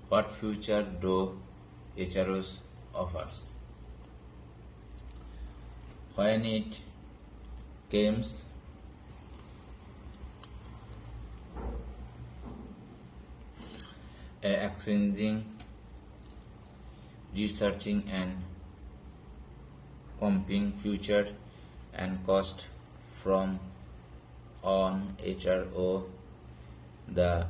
What future do HROs offers? When it comes exchanging, researching and comparing future and cost from on HRO, the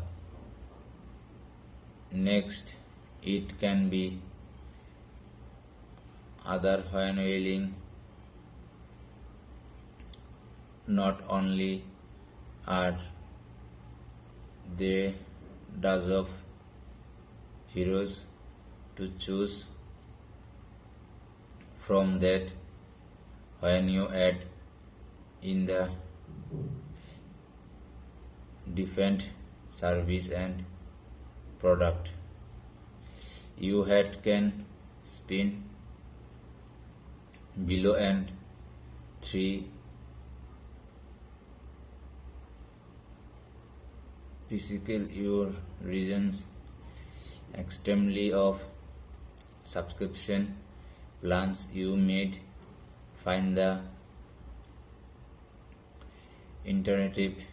next it can be other when willing not only are there dozens of heroes to choose from that when you add in the different service and product you had can spin below and 3 physical your regions extremely of subscription plans you made find the alternative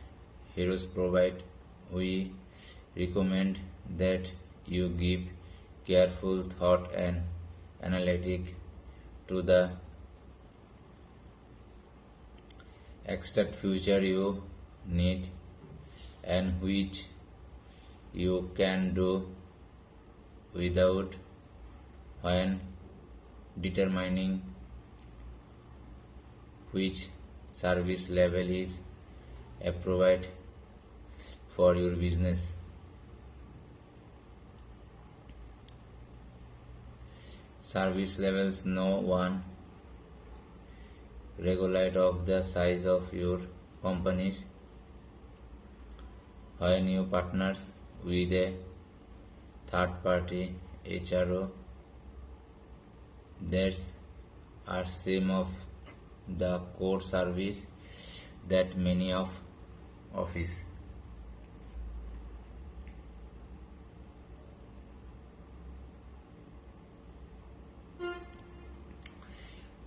heroes provide. We recommend that you give careful thought and analytic to the exact future you need and which you can do without when determining which service level is appropriate for your business. Service levels no one regulate of the size of your companies. When you partners with a third party HRO, there's are some of the core service that many of office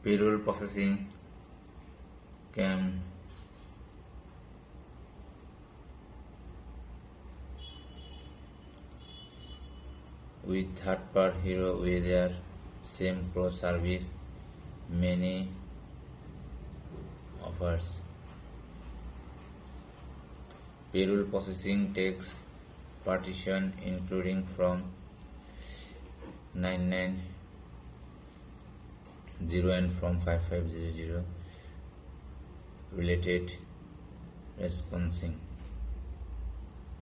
payroll processing can with third party hero with their same pro service many offers. Payroll processing takes partition including from 990 and from 5500 related responsing.